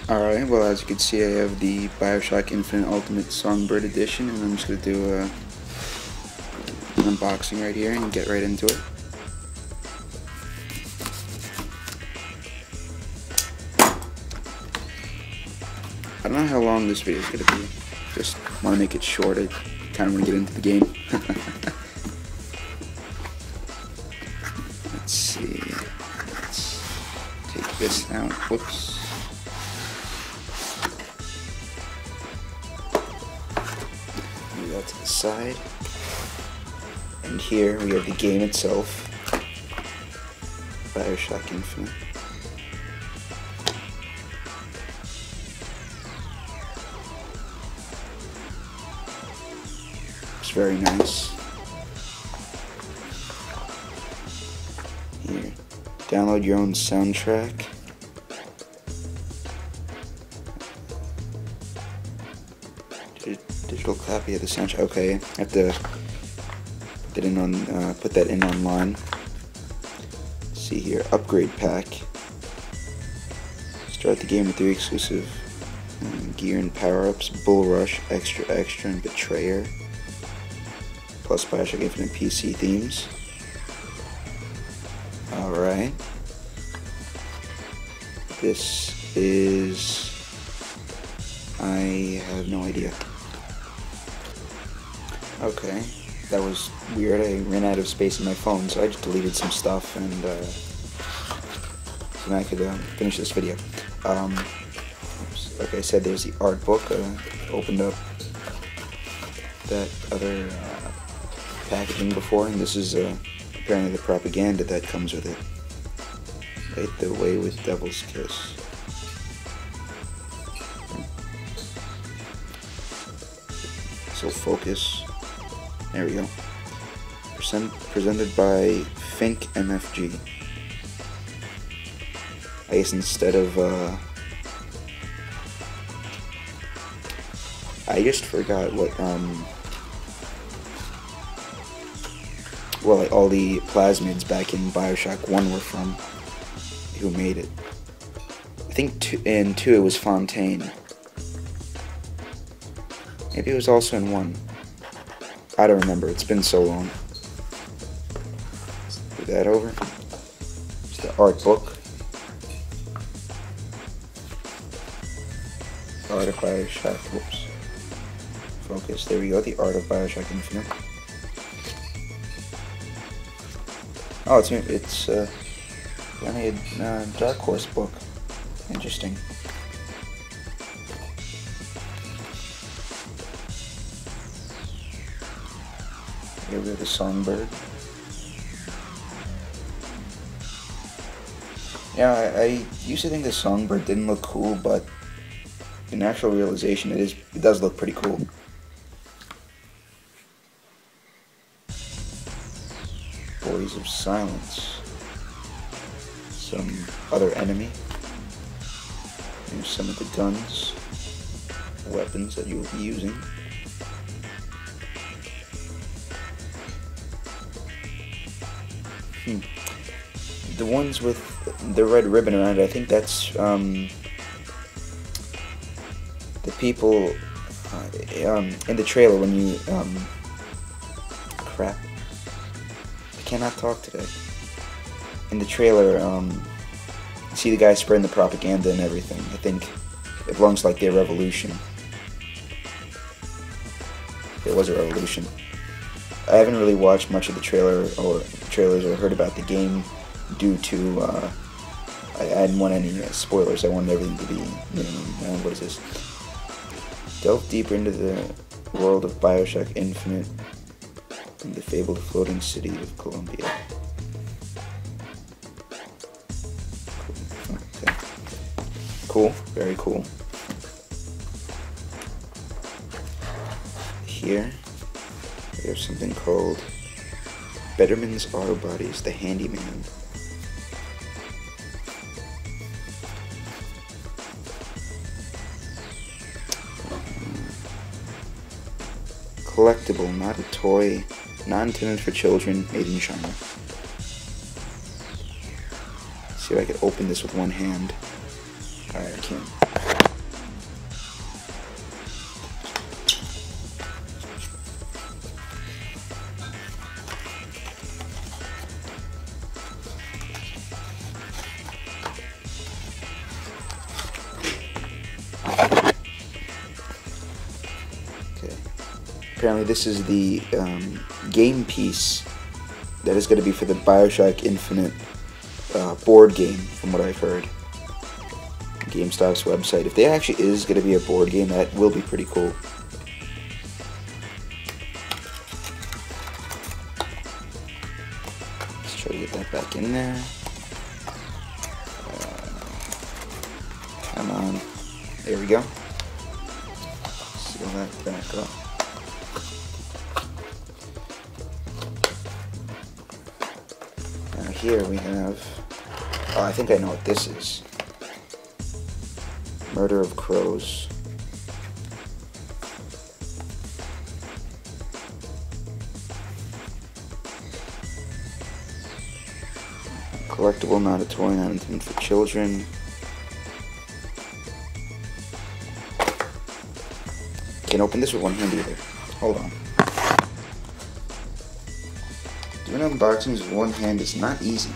Alright, well, as you can see, I have the Bioshock Infinite Ultimate Songbird Edition, and I'm just going to do an unboxing right here and get right into it. I don't know how long this video is going to be. Just want to make it short. I kind of want to get into the game. Let's see. Let's take this out. Whoops. Move that to the side. And here we have the game itself. Bioshock Infinite. It's very nice. Here, download your own soundtrack. Digital copy of the soundtrack. Okay, I have to put that in online. Let's see here, upgrade pack. Start the game with 3 exclusive gear and power-ups: Bull Rush, Extra Extra, and Betrayer. Plus Bioshock Infinite PC themes. Alright. This is... I have no idea. Okay, that was weird. I ran out of space in my phone, so I just deleted some stuff, and so now I could finish this video. Like I said, there's the art book. Opened up that other packaging before, and this is apparently the propaganda that comes with it. Right, the way with Devil's Kiss. So focus. There we go. Presented by Fink MFG. I guess instead of I just forgot what well, like, all the plasmids back in Bioshock 1 were from. Who made it? I think in 2 it was Fontaine. Maybe it was also in 1. I don't remember. It's been so long. Let's put that over. It's the art book. Art of Bioshock. Whoops. Focus. There we go. The Art of Bioshock Infinite. Oh, it's only a Dark Horse book. Interesting. Here we have the Songbird. Yeah, I used to think the Songbird didn't look cool, but in actual realization, it does look pretty cool. Boys of Silence. Some other enemy. Here's some of the guns, weapons that you will be using. The ones with the red ribbon around it, I think that's the people in the trailer when you crap. I cannot talk today. In the trailer, you see the guy spreading the propaganda and everything. I think it belongs to, like, their revolution. There was a revolution. I haven't really watched much of the trailers or heard about the game due to I didn't want any spoilers. I wanted everything to be, what is this? Delve deeper into the world of Bioshock Infinite and the fabled floating city of Columbia. Okay. Cool, very cool. Here we have something called Betterman's Auto Bodies, the Handyman. Collectible, not a toy, not intended for children, made in China. See if I can open this with one hand. Alright, I can't. apparently this is the game piece that is going to be for the Bioshock Infinite board game, from what I've heard. GameStop's website. If there actually is going to be a board game, that will be pretty cool. Let's try to get that back in there. Come on. There we go. Seal that back up. Now here we have... Oh, I think I know what this is. Murder of Crows. Collectible, not a toy, not intended for children. Can't open this with one hand either. Hold on. Doing unboxings with one hand is not easy.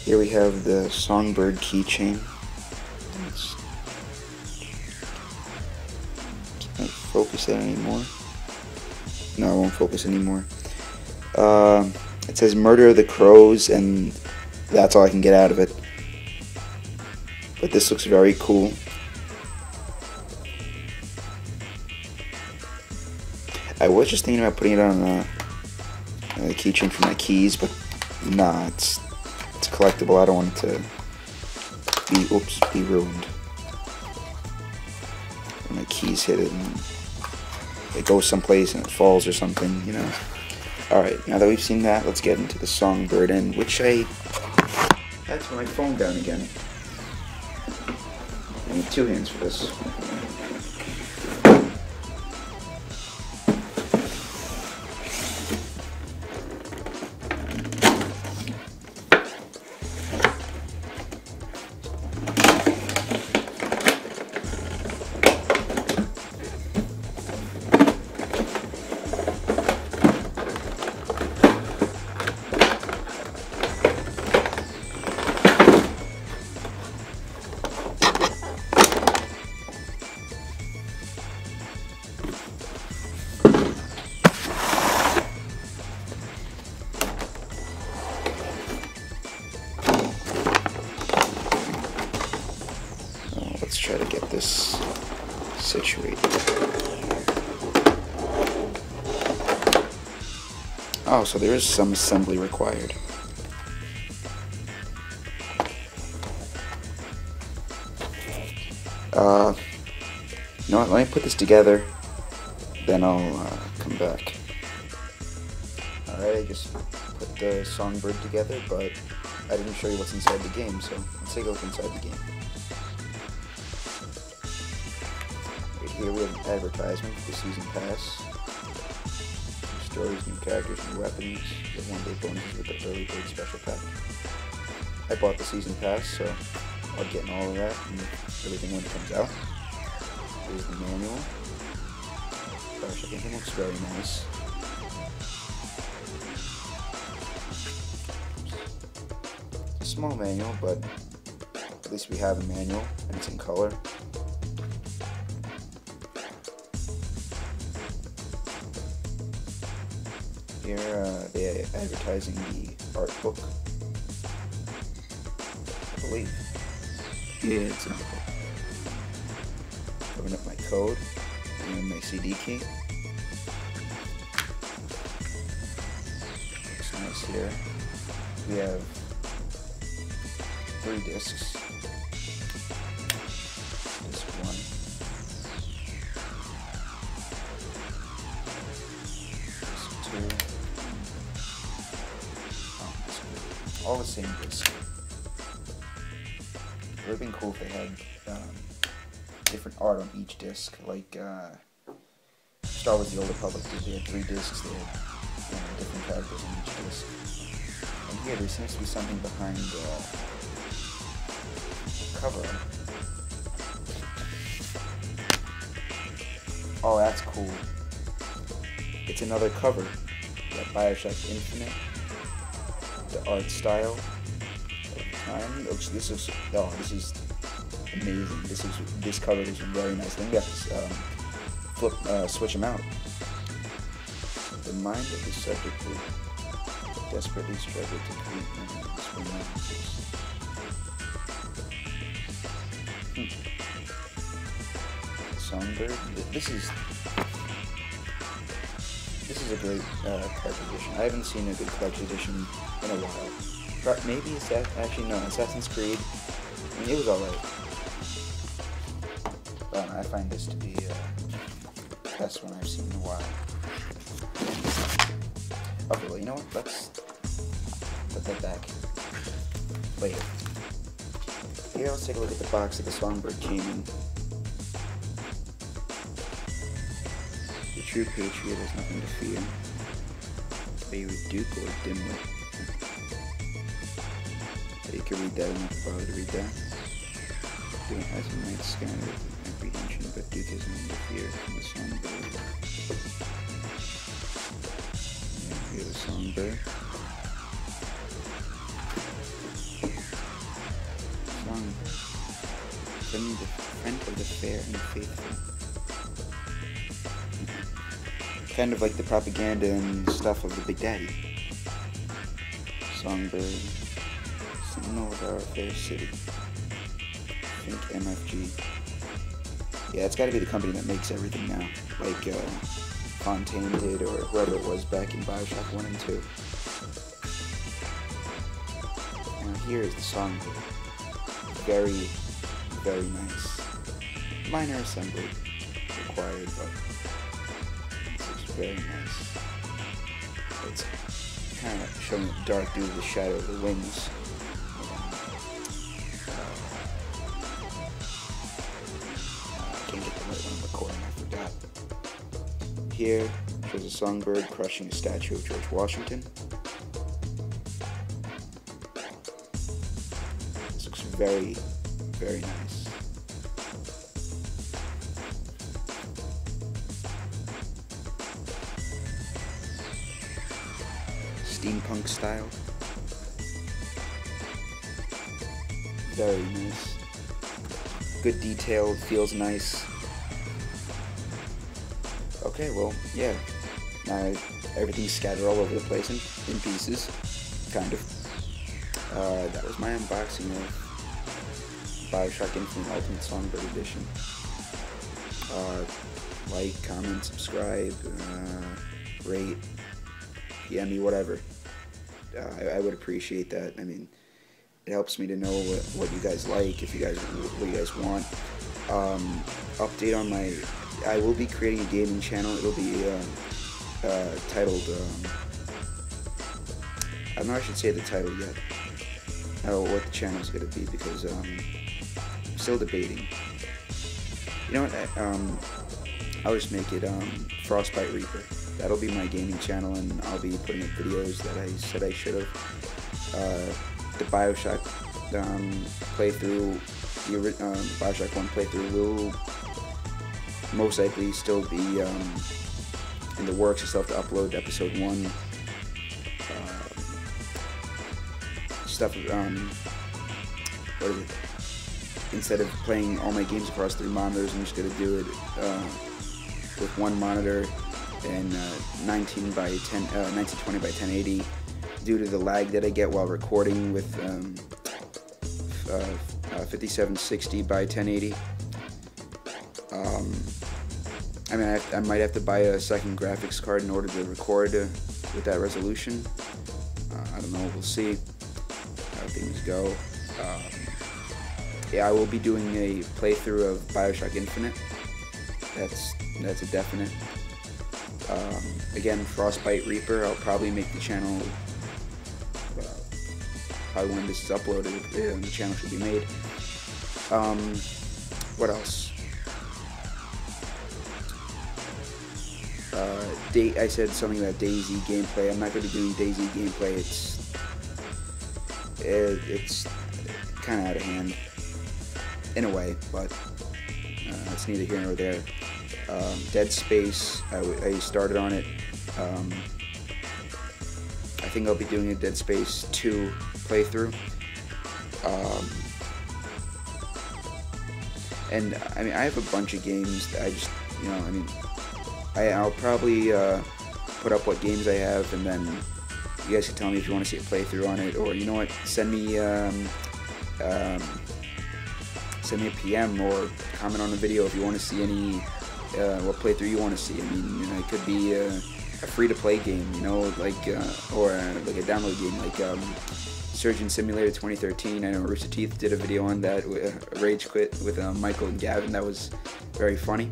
Here we have the Songbird keychain. Can't focus that anymore. No, it won't focus anymore. It says Murder of the Crows, and that's all I can get out of it. But this looks very cool. I was just thinking about putting it on a keychain for my keys, but nah, it's collectible. I don't want it to be ruined. When my keys hit it and it goes someplace and it falls or something, you know. Alright, now that we've seen that, let's get into the Songbird end, which I had to put my phone down again. I need two hands for this. Let's try to get this situated. Oh, so there is some assembly required. You know what, let me put this together, then I'll come back. Alright, I just put the Songbird together, but I didn't show you what's inside the game, so let's take a look inside the game. Right here we have an advertisement for the season pass. New stories, new characters, new weapons. You have one-day bonuses with the early bird special pack. I bought the season pass, so I'll get in all of that and everything when it comes out. Here's the manual. Gosh, I think it looks very nice. It's a small manual, but at least we have a manual, and it's in color. Here, they're advertising the art book, I believe. Yeah, it's an art book. Open up my code and my CD key. Looks nice here. We have 3 discs. Disc 1. Disc 2. Oh, disc 3. All the same disc. It would have been cool if they had different art on each disc, like Star Wars: The Old Republic did. They had 3 discs. They had different characters on each disc. And here there seems to be something behind the cover. Oh, that's cool. It's another cover. That Bioshock Infinite. The art style of the time. This is amazing. This cover is very nice. I think we have to switch them out. The mind of the subject will desperately struggle to create memories. Songbird. This is a great collector's edition. I haven't seen a good collector's edition in a while. But maybe Assassin's Creed. I mean, it was alright. I find this to be the best one I've seen in a while. Okay, well, you know what? Let's put that back later. Here, let's take a look at the box that the Songbird came in. The true patriot has nothing to fear. Be you a duke or a dimwit. You can read that, I'm not bothered to read that. Duke has a night sky with apprehension, but Duke has nothing to fear from the Songbird. Yeah, here's the Songbird. Send me the friend of the fair and faithful. Kind of like the propaganda and stuff of the Big Daddy. Songbird, sentinel of our fair city. Think MFG. Yeah, it's got to be the company that makes everything now, like Fontaine did, or whoever it was back in Bioshock 1 and 2. Now here is the Songbird. Very, very nice. Minor assembly required, but it's very nice. It's kind of showing it dark due to the shadow of the wings. I can't get the right one I'm recording, I forgot. Here shows a Songbird crushing a statue of George Washington. This looks very, very nice. Steampunk style. Very nice. Good detail, feels nice. Okay, well, yeah. Now everything's scattered all over the place in pieces, kind of. That was my unboxing of Bioshock Infinite Ultimate Songbird Edition. Like, comment, subscribe, rate, PM me, whatever. I would appreciate that. I mean, it helps me to know what you guys like, what you guys want. Update on my, I will be creating a gaming channel. It'll be titled, I don't know, I should say the title yet. I don't know what the channel is going to be, because I'm still debating. You know what, I'll just make it Frostbite Reaper. That'll be my gaming channel, and I'll be putting up videos that I said I should have. The Bioshock playthrough, the Bioshock 1 playthrough will most likely still be in the works. I still have to upload episode 1. Stuff, what is it? Instead of playing all my games across 3 monitors, I'm just going to do it with one monitor and 1920 by 1080, due to the lag that I get while recording with 5760 by 1080. I mean, I might have to buy a second graphics card in order to record with that resolution. I don't know, we'll see how things go. Yeah, I will be doing a playthrough of Bioshock Infinite. That's a definite. Again, Frostbite Reaper. I'll probably make the channel, probably when this is uploaded, the channel should be made. What else? I said something about DayZ gameplay. I'm not going to be doing DayZ gameplay. It's kind of out of hand in a way, but it's neither here nor there. Dead Space, I started on it. I think I'll be doing a Dead Space 2 playthrough. And I mean, I have a bunch of games that I just, I mean, I'll probably put up what games I have, and then you guys can tell me if you want to see a playthrough on it, or you know what, send me a PM or comment on the video if you want to see any what playthrough you want to see. I mean, it could be a free-to-play game, like or like a download game, like Surgeon Simulator 2013. I know Rooster Teeth did a video on that, Rage Quit with Michael and Gavin. That was very funny.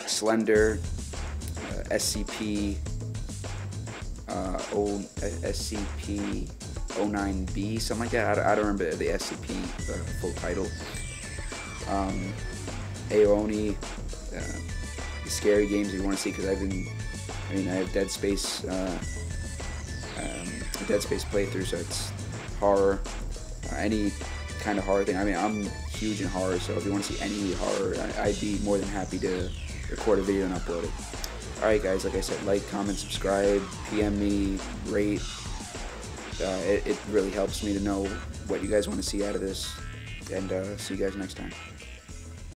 Slender, SCP-09B, something like that. I don't remember the SCP full title. Aoni, the scary games you want to see, because I have Dead Space, Dead Space playthrough, so it's horror, any kind of horror thing. I mean, I'm huge in horror, so if you want to see any horror, I'd be more than happy to record a video and upload it. Alright guys, like I said, like, comment, subscribe, PM me, rate. It really helps me to know what you guys want to see out of this, and see you guys next time.